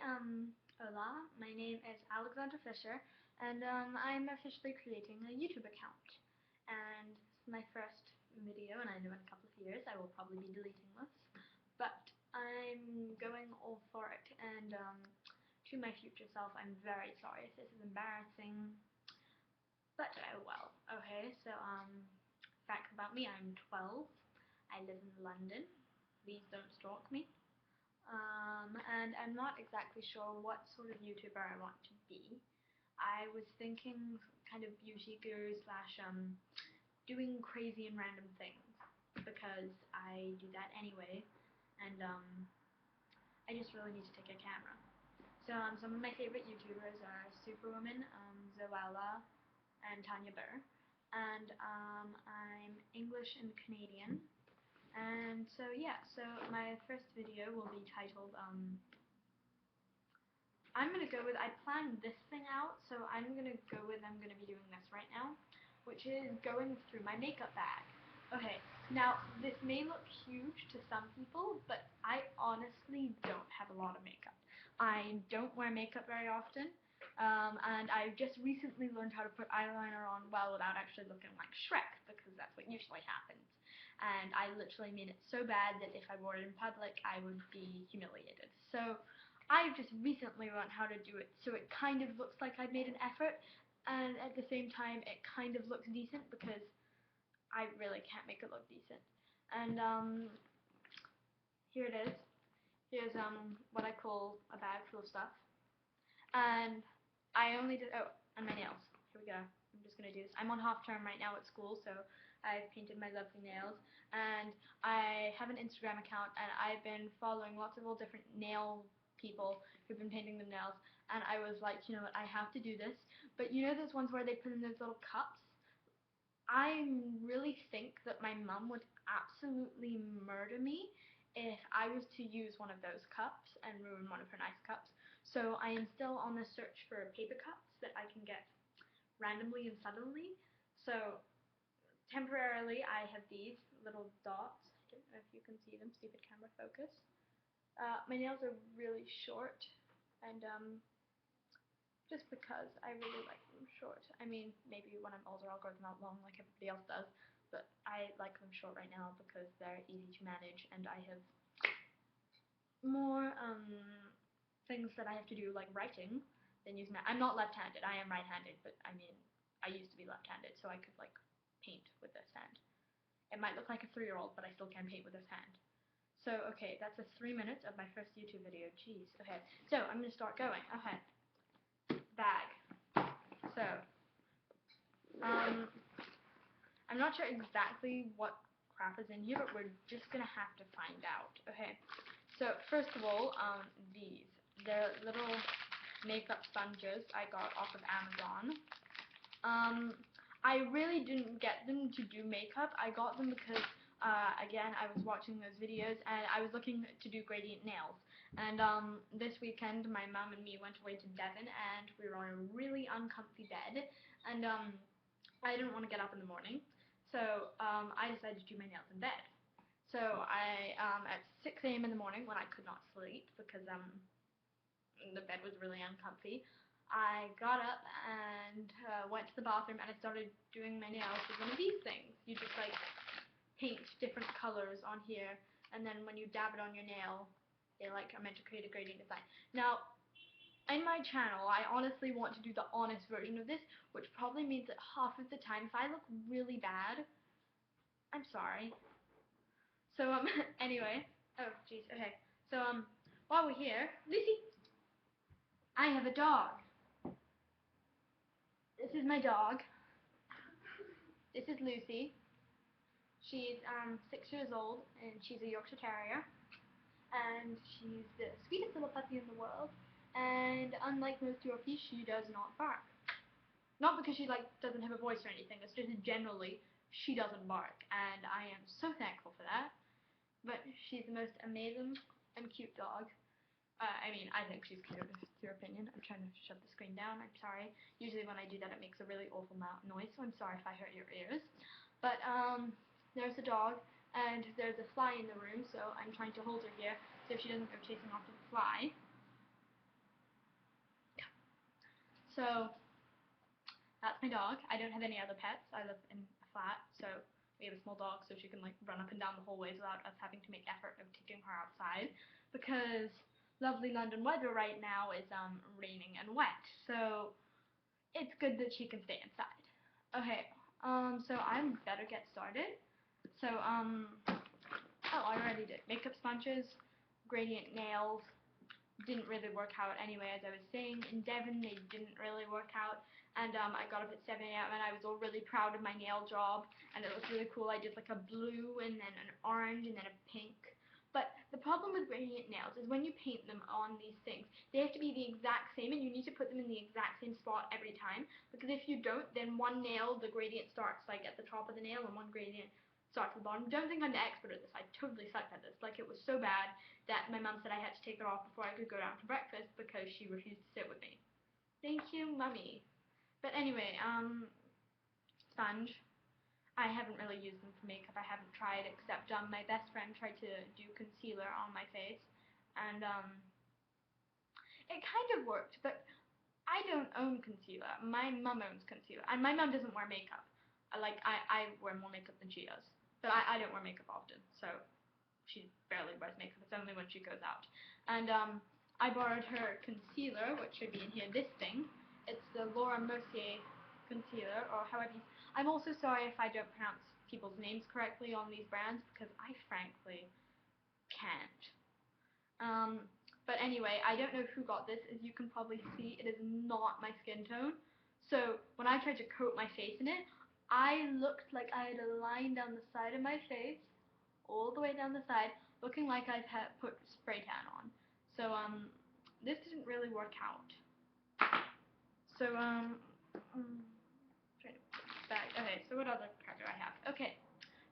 Hola, my name is Alexandra Fisher, and I'm officially creating a YouTube account. And this is my first video, and I know in a couple of years I will probably be deleting this, but I'm going all for it, and to my future self, I'm very sorry if this is embarrassing, but oh well. Okay, so facts about me, I'm 12, I live in London, please don't stalk me. And I'm not exactly sure what sort of YouTuber I want to be. I was thinking kind of beauty guru slash doing crazy and random things because I do that anyway, and I just really need to take a camera. So some of my favorite YouTubers are Superwoman, Zoella, and Tanya Burr, and I'm English and Canadian. And so yeah, so my first video will be titled, I'm gonna go with, I planned this thing out, so I'm gonna be doing this right now, which is going through my makeup bag. Okay, now this may look huge to some people, but I honestly don't have a lot of makeup. I don't wear makeup very often, and I've just recently learned how to put eyeliner on well without actually looking like Shrek, because that's what usually happens. And I literally mean it so bad that if I wore it in public, I would be humiliated. So I've just recently learned how to do it, so it kind of looks like I've made an effort, and at the same time, it kind of looks decent because I really can't make it look decent. And here it is. Here's what I call a bag full of stuff. And I only did, oh, and my nails. Here we go. I'm just gonna do this. I'm on half term right now at school, so I've painted my lovely nails, and I have an Instagram account, and I've been following lots of all different nail people who've been painting them nails, and I was like, you know what, I have to do this. But you know those ones where they put in those little cups? I really think that my mum would absolutely murder me if I was to use one of those cups and ruin one of her nice cups. So I am still on the search for paper cups that I can get randomly and suddenly. So temporarily I have these little dots. I don't know if you can see them, stupid camera focus. My nails are really short, and just because I really like them short. I mean, maybe when I'm older I'll grow them out long like everybody else does, but I like them short right now because they're easy to manage, and I have more things that I have to do, like writing, than using my, I'm not left-handed, I am right-handed, but I mean, I used to be left-handed, so I could like paint with this hand. It might look like a 3-year-old, but I still can paint with this hand. So, okay, that's a 3 minutes of my first YouTube video. Jeez. Okay, so I'm gonna start going. Okay. Bag. So, I'm not sure exactly what crap is in here, but we're just gonna have to find out. Okay. So, first of all, these. They're little makeup sponges I got off of Amazon. I really didn't get them to do makeup. I got them because, again, I was watching those videos and I was looking to do gradient nails. And this weekend, my mom and me went away to Devon, and we were on a really uncomfy bed. And I didn't want to get up in the morning, so I decided to do my nails in bed. So I, at 6 a.m. in the morning, when I could not sleep because the bed was really uncomfy, I got up and went to the bathroom, and I started doing my nails with one of these things. You just like paint different colors on here, and then when you dab it on your nail, they like are meant to create a gradient design. Now, in my channel, I honestly want to do the honest version of this, which probably means that half of the time, if I look really bad, I'm sorry. So anyway, oh jeez, okay. So while we're here, Lucy, I have a dog. This is my dog. This is Lucy. She's 6 years old, and she's a Yorkshire Terrier. And she's the sweetest little puppy in the world. And unlike most Yorkies, she does not bark. Not because she like doesn't have a voice or anything. It's just generally she doesn't bark, and I am so thankful for that. But she's the most amazing and cute dog. I mean, I think she's cute. It's your opinion. I'm trying to shut the screen down. I'm sorry. Usually when I do that, it makes a really awful noise, so I'm sorry if I hurt your ears. But, there's the dog, and there's a fly in the room, so I'm trying to hold her here so she doesn't go chasing after the fly. So that's my dog. I don't have any other pets. I live in a flat, so we have a small dog, so she can like run up and down the hallways without us having to make effort of taking her outside, because lovely London weather right now is raining and wet, so it's good that she can stay inside. Okay, so I better get started. So oh, I already did makeup sponges, gradient nails. Didn't really work out anyway, as I was saying. In Devon, they didn't really work out, and I got up at 7 a.m. and I was all really proud of my nail job, and it was really cool. I did like a blue and then an orange and then a pink. But the problem with gradient nails is when you paint them on these things, they have to be the exact same, and you need to put them in the exact same spot every time, because if you don't, then one nail, the gradient starts like at the top of the nail, and one gradient starts at the bottom. Don't think I'm the expert at this. I totally sucked at this. Like, it was so bad that my mom said I had to take it off before I could go down to breakfast because she refused to sit with me. Thank you, Mummy. But anyway, sponge. I haven't really used them for makeup. I haven't tried, except my best friend tried to do concealer on my face, and it kind of worked, but I don't own concealer. My mum owns concealer, and my mum doesn't wear makeup. I wear more makeup than she does, but I don't wear makeup often, so she barely wears makeup. It's only when she goes out. And I borrowed her concealer, which should be in here. This thing. It's the Laura Mercier concealer, or however you... I'm also sorry if I don't pronounce people's names correctly on these brands, because I frankly can't. But anyway, I don't know who got this. As you can probably see, it is not my skin tone. So when I tried to coat my face in it, I looked like I had a line down the side of my face, all the way down the side, looking like I've put spray tan on. So this didn't really work out. So trying to put this back. Okay, so what other crap do I have? Okay,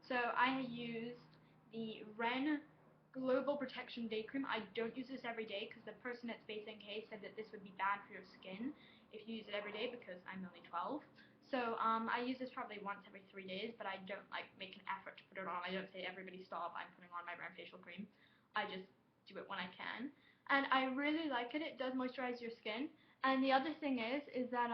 so I used the Ren Global Protection Day Cream. I don't use this every day because the person at Space NK said that this would be bad for your skin if you use it every day, because I'm only 12. So I use this probably once every 3 days, but I don't like make an effort to put it on. I don't say, everybody stop, I'm putting on my Ren facial cream. I just do it when I can. And I really like it. It does moisturize your skin. And the other thing is that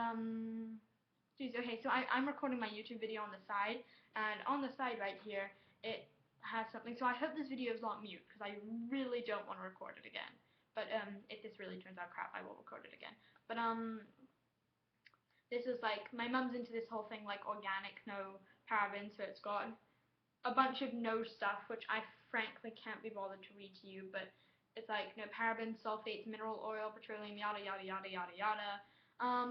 geez, okay, so I'm recording my YouTube video on the side, and on the side right here, it has something. So I hope this video is not mute, because I really don't want to record it again. But if this really turns out crap, I will record it again. But this is like, my mom's into this whole thing like organic, no parabens, so it's got a bunch of no stuff, which I frankly can't be bothered to read to you, but it's like no parabens, sulfates, mineral oil, petroleum, yada yada yada yada yada.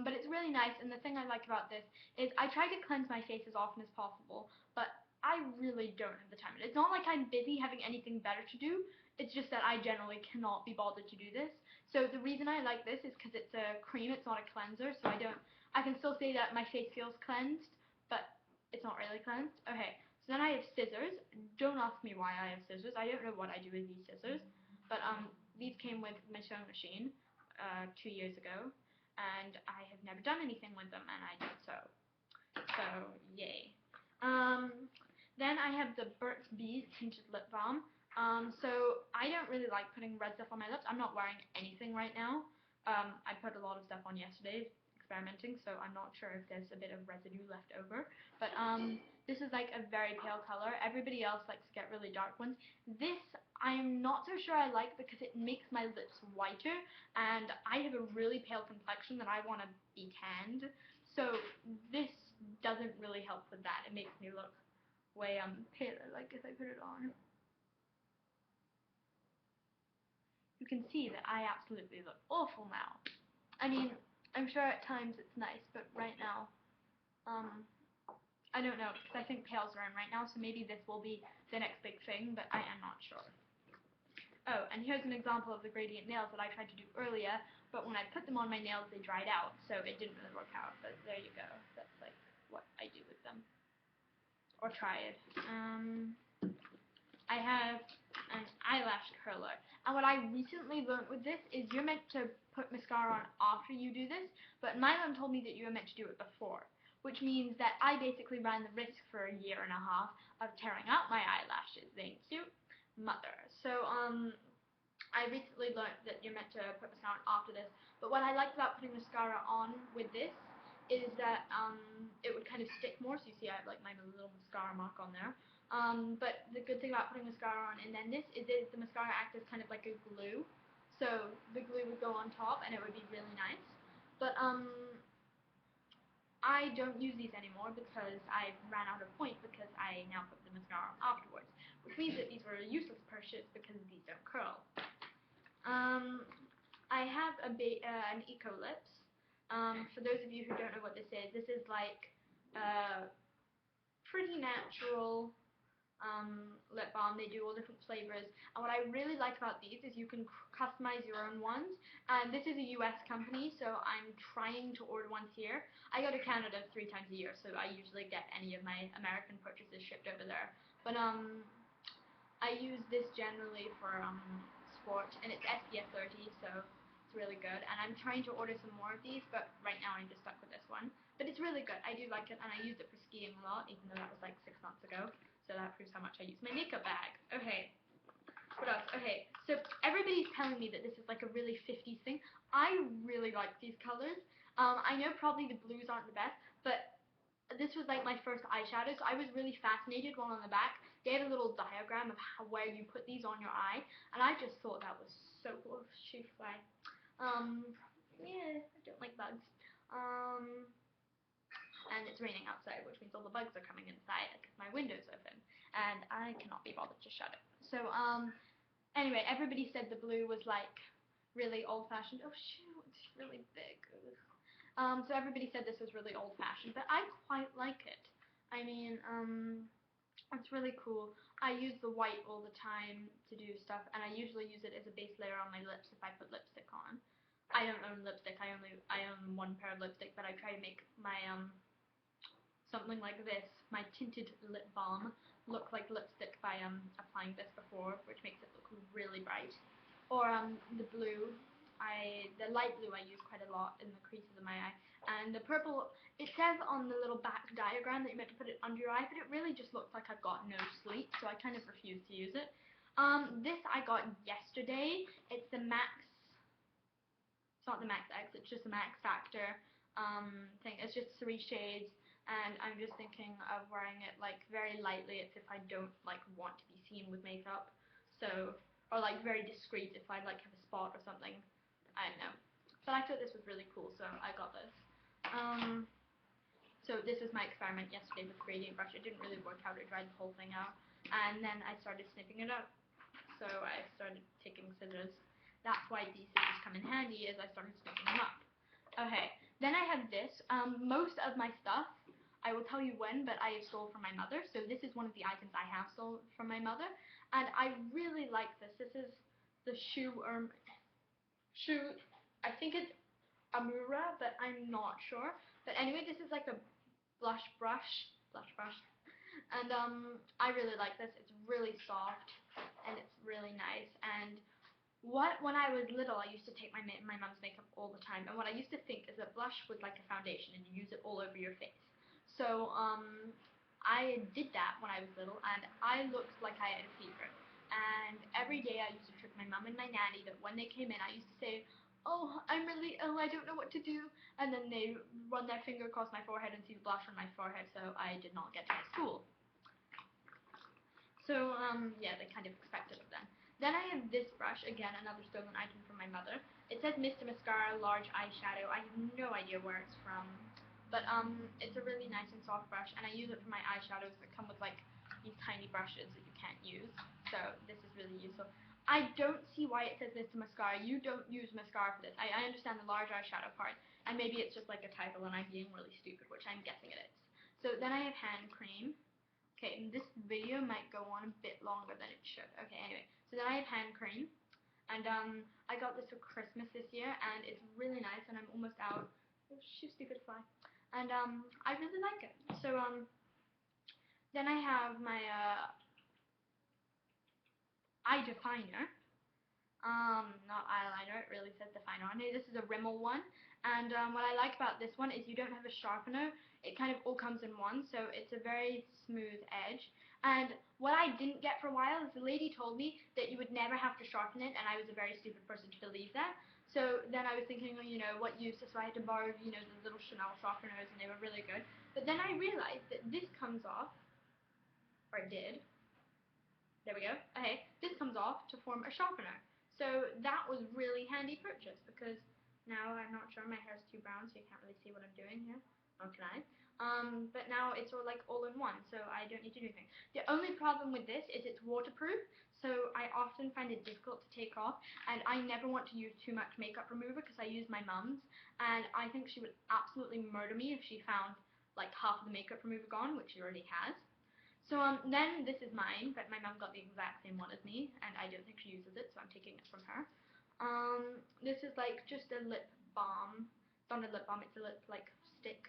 But it's really nice, and the thing I like about this is I try to cleanse my face as often as possible, but I really don't have the time. It's not like I'm busy having anything better to do, it's just that I generally cannot be bothered to do this. So the reason I like this is because it's a cream, it's not a cleanser, so I can still say that my face feels cleansed, but it's not really cleansed. Okay, so then I have scissors. Don't ask me why I have scissors. I don't know what I do with these scissors, but these came with my sewing machine 2 years ago, and I have never done anything with them, and I don't sew. So, yay. Then I have the Burt's Bees Tinted Lip Balm. So I don't really like putting red stuff on my lips. I'm not wearing anything right now. I put a lot of stuff on yesterday, experimenting, so I'm not sure if there's a bit of residue left over. But this is like a very pale color. Everybody else likes to get really dark ones. This I'm not so sure I like, because it makes my lips whiter, and I have a really pale complexion that I want to be tanned. So this doesn't really help with that. It makes me look way paler, like if I put it on. You can see that I absolutely look awful now. I mean, I'm sure at times it's nice, but right now, I don't know, because I think pales are in right now, so maybe this will be the next big thing, but I am not sure. Oh, and here's an example of the gradient nails that I tried to do earlier, but when I put them on my nails, they dried out, so it didn't really work out, but there you go. That's like what I do with them. Or try it. I have an eyelash curler. And what I recently learned with this is you're meant to put mascara on after you do this, but my mom told me that you were meant to do it before, which means that I basically ran the risk for a year and a half of tearing out my eyelashes. Thank you, mother. So, I recently learned that you're meant to put mascara on after this, but what I liked about putting mascara on with this is that it would kind of stick more, so you see I have like my little mascara mark on there. But the good thing about putting mascara on and then this is that the mascara acts as kind of like a glue, so the glue would go on top and it would be really nice. But I don't use these anymore because I ran out of point because I now put the mascara on afterwards, which means that these were a useless purchase because these don't curl. I have an Eco Lips. For those of you who don't know what this is like pretty natural lip balm. They do all different flavors, and what I really like about these is you can customize your own ones, and this is a US company, so I'm trying to order ones here. I go to Canada 3 times a year, so I usually get any of my American purchases shipped over there, but I use this generally for sport, and it's SPF 30, so it's really good, and I'm trying to order some more of these, but right now I'm just stuck with this one. But it's really good. I do like it, and I used it for skiing a lot, even though that was like 6 months ago. So that proves how much I use my makeup bag. Okay, what else? Okay, so everybody's telling me that this is like a really 50s thing. I really like these colors. I know probably the blues aren't the best, but this was like my first eyeshadow, so I was really fascinated. While on the back, they had a little diagram of where you put these on your eye, and I just thought that was so cool. Shoe fly. Yeah, I don't like bugs. And it's raining outside, which means all the bugs are coming inside because my window's open, and I cannot be bothered to shut it. So, anyway, everybody said the blue was like really old-fashioned. Oh shoot, it's really big. So everybody said this was really old-fashioned, but I quite like it. I mean, it's really cool. I use the white all the time to do stuff, and I usually use it as a base layer on my lips if I put lipstick on. I don't own lipstick. I own one pair of lipstick, but I try to make my something like this, my tinted lip balm, look like lipstick by applying this before, which makes it look really bright. Or the blue, the light blue I use quite a lot in the creases of my eye. And the purple, it says on the little back diagram that you're meant to put it under your eye, but it really just looks like I've got no sleep, so I kind of refuse to use it. This I got yesterday. It's the Max, it's not the Max X, it's just the Max Factor thing. It's just 3 shades, and I'm just thinking of wearing it like very lightly. It's if I don't like want to be seen with makeup, so, or like very discreet if I like have a spot or something. I don't know. But I thought this was really cool, so I got this. So this was my experiment yesterday with gradient brush. It didn't really work out. It dried the whole thing out, and then I started snipping it up. So I started taking scissors. That's why these scissors come in handy, as I started snipping them up. Okay, then I have this. Most of my stuff, I will tell you when, but I stole from my mother. So this is one of the items I have stolen from my mother, and I really like this. This is the shoe. I think it's Amura, but I'm not sure. But anyway, this is like a blush brush, and I really like this. It's really soft, and it's really nice. And when I was little, I used to take my mom's makeup all the time, and what I used to think is that blush was like a foundation, and you use it all over your face. So I did that when I was little, and I looked like I had a fever. And every day I used to trick my mom and my nanny that when they came in, I used to say, "Oh, I'm really ill. I don't know what to do." And then they run their finger across my forehead and see the blush on my forehead, so I did not get to school. So yeah, they kind of expected it then. Then I have this brush, again, another stolen item from my mother. It says Mr. Mascara Large Eyeshadow. I have no idea where it's from, but it's a really nice and soft brush, and I use it for my eyeshadows that come with like these tiny brushes that you can't use. So this is really useful. I don't see why it says Mr. Mascara. You don't use mascara for this. I understand the large eyeshadow part, and maybe it's just like a typo and I'm being really stupid, which I'm guessing it is. So then I have hand cream. Okay, and this video might go on a bit longer than it should. Okay, anyway, so then I have hand cream, and I got this for Christmas this year, and it's really nice, and I'm almost out. Oh, shoot, stupid fly. And I really like it. So then I have my eye definer. Not eyeliner, it really says definer on here. This is a Rimmel one, and what I like about this one is you don't have a sharpener. It kind of all comes in one, so it's a very smooth edge, And what I didn't get for a while is the lady told me that you would never have to sharpen it, and I was a very stupid person to believe that. So then I was thinking, you know, what use? So I had to borrow, you know, the little Chanel sharpeners, and they were really good. But then I realized that this comes off, or it did. There we go. Okay, this comes off to form a sharpener. So that was really handy purchase because now I'm not sure, my hair's too brown, so you can't really see what I'm doing here. How can I? But now it's all like all in one, so I don't need to do anything. The only problem with this is it's waterproof, so I often find it difficult to take off, and I never want to use too much makeup remover because I use my mum's, and I think she would absolutely murder me if she found like half of the makeup remover gone, which she already has. So then this is mine, but my mum got the exact same one as me, and I don't think she uses it, so I'm taking it from her. This is like just a lip balm. It's not a lip balm, it's a lip like stick.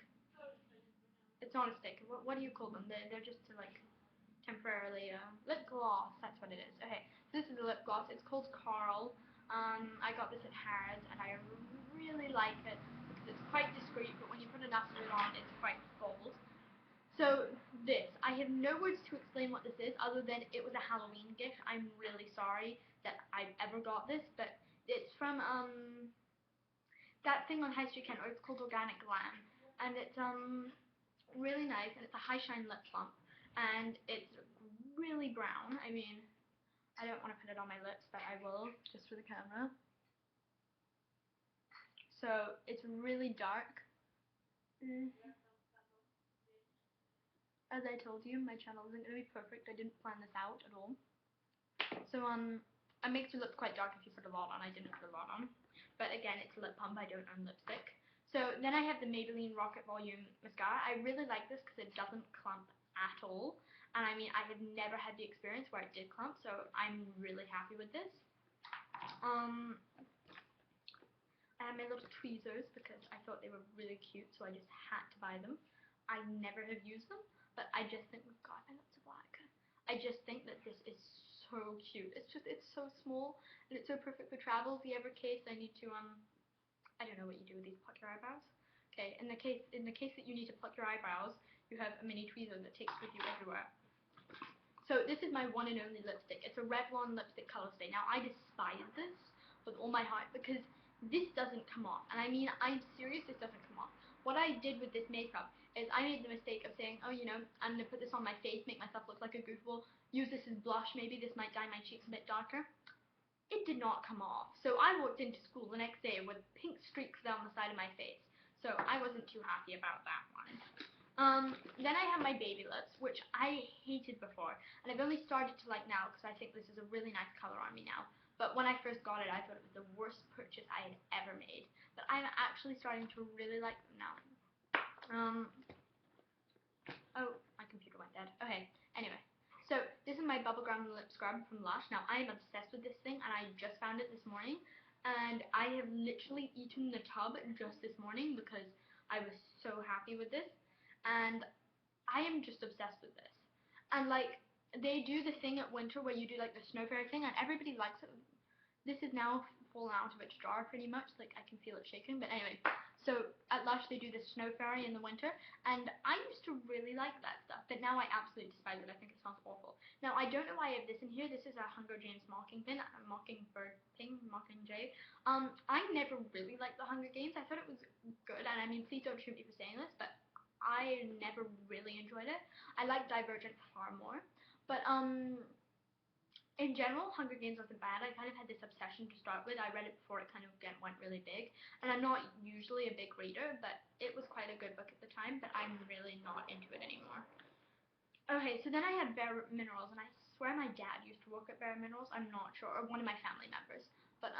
It's not a stick. What do you call them? They're just to like temporarily lip gloss. That's what it is. Okay, so this is a lip gloss. It's called Carl. I got this at Harrods, and I really like it because it's quite discreet, but when you put enough of it on, it's quite bold. So this, I have no words to explain what this is other than it was a Halloween gift. I'm really sorry that I ever got this, but it's from that thing on High Street Kent, it's called Organic Glam, and it's really nice, and it's a high shine lip plump, and it's really brown. I mean, I don't want to put it on my lips, but I will just for the camera. So it's really dark. As I told you, my channel isn't going to be perfect. I didn't plan this out at all. So it makes your lips quite dark if you put a lot on. I didn't put a lot on. But again, it's a lip pump. I don't own lipstick. So then I have the Maybelline Rocket Volume Mascara. I really like this because it doesn't clump at all. And I mean, I have never had the experience where it did clump, so I'm really happy with this. I have my little tweezers because I thought they were really cute, so I just had to buy them. I never have used them, but I just think, oh God, my lips are black. I just think that this is so cute. It's so small, and it's so perfect for travel. If you ever case, I need to, I don't know what you do with these, pluck your eyebrows? Okay, in the case that you need to pluck your eyebrows, you have a mini tweezer that takes with you everywhere. So this is my one and only lipstick. It's a Revlon lipstick color stay. Now I despise this with all my heart because this doesn't come off. And I mean, I'm serious, this doesn't come off. What I did with this makeup is I made the mistake of saying, oh, you know, I'm going to put this on my face, make myself look like a goofball, use this as blush, maybe this might dye my cheeks a bit darker. It did not come off. So I walked into school the next day with pink streaks down the side of my face. So I wasn't too happy about that one. Then I have my baby lips, which I hated before, and I've only started to like now because I think this is a really nice color on me now. But when I first got it, I thought it was the worst purchase I had ever made. But I'm actually starting to really like them now. Oh, my computer went dead. Okay, anyway. So this is my Bubblegum Lip Scrub from Lush. Now I am obsessed with this thing, and I just found it this morning. And I have literally eaten the tub just this morning because I was so happy with this. And I am just obsessed with this. And like, they do the thing at winter where you do like the snow fairy thing, and everybody likes it. This is now fallen out of its jar pretty much, like I can feel it shaking, but anyway. So at Lush they do the snow fairy in the winter, and I used to really like that stuff, but now I absolutely despise it. I think it smells awful. Now I don't know why I have this in here. This is a Hunger Games Mockingbird thing, Mockingjay. I never really liked the Hunger Games. I thought it was good, and I mean, please don't shoot me for saying this, but I never really enjoyed it. I like Divergent far more, but in general, Hunger Games wasn't bad. I kind of had this obsession to start with. I read it before it kind of went really big, and I'm not usually a big reader, but it was quite a good book at the time, but I'm really not into it anymore. Okay, so then I have Bare Minerals, and I swear my dad used to work at Bare Minerals. I'm not sure, or one of my family members, but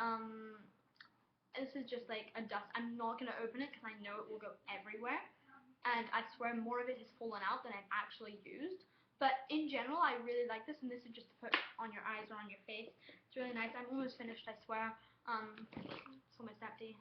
this is just like a dust. I'm not going to open it because I know it will go everywhere, and I swear more of it has fallen out than I've actually used. But in general, I really like this, and this is just to put on your eyes or on your face. It's really nice. I'm almost finished, I swear. It's almost empty.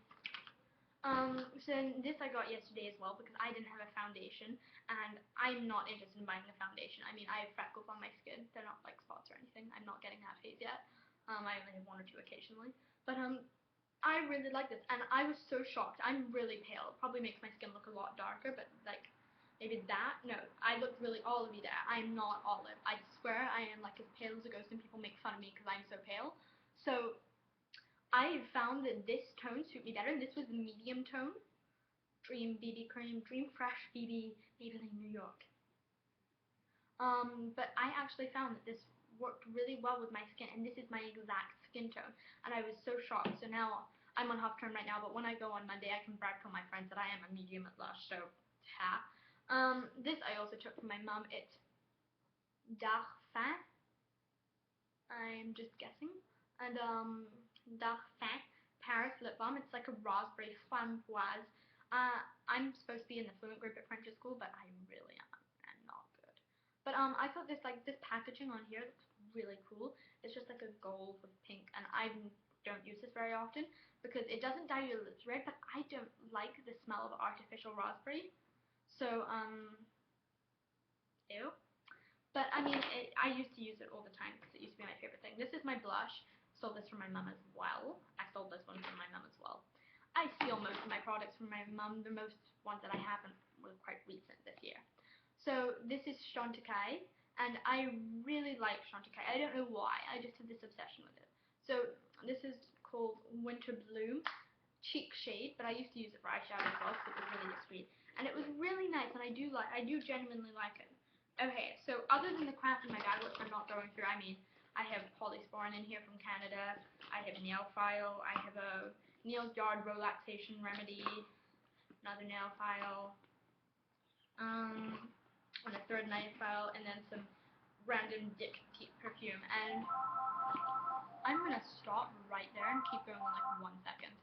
So this I got yesterday as well because I didn't have a foundation, and I'm not interested in buying a foundation. I mean, I have freckles on my skin. They're not like spots or anything. I'm not getting that phase yet. I only have one or two occasionally. But I really like this, and I was so shocked. I'm really pale. It probably makes my skin look a lot darker, but like, maybe that. No, I look really olivey there. I'm not olive. I swear I am like as pale as a ghost, and people make fun of me because I'm so pale. So I found that this tone suit me better, and this was the medium tone. Dream BB Cream, Dream Fresh BB, Maybelline New York. But I actually found that this worked really well with my skin, and this is my exact skin tone, and I was so shocked. So now I'm on half term right now, but when I go on Monday, I can brag to my friends that I am a medium at Lush. So, ha. This I also took from my mom. It's Darfin. I'm just guessing, and Darfin Paris lip balm. It's like a raspberry framboise. I'm supposed to be in the fluent group at French school, but I really am not good. But I thought this packaging on here looks really cool. It's just like a gold with pink, and I don't use this very often because it doesn't dye your lips red, but I don't like the smell of artificial raspberry. So ew. But I mean, I used to use it all the time because it used to be my favorite thing. This is my blush. Sold this from my mum as well. I sold this one from my mum as well. I steal most of my products from my mum. The most ones that I haven't were quite recent this year. So this is Chantecaille, and I really like Chantecaille. I don't know why. I just have this obsession with it. So this is called Winter Bloom cheek shade, but I used to use it for eyeshadow as well because it was really discreet. And it was really nice, and I do genuinely like it. Okay, so other than the crap in my bag, which I'm not going through, I mean, I have Polysporin in here from Canada, I have nail file, I have a nail yard relaxation remedy, another nail file, and a third nail file, and then some random Dick perfume. And I'm gonna stop right there and keep going in like 1 second.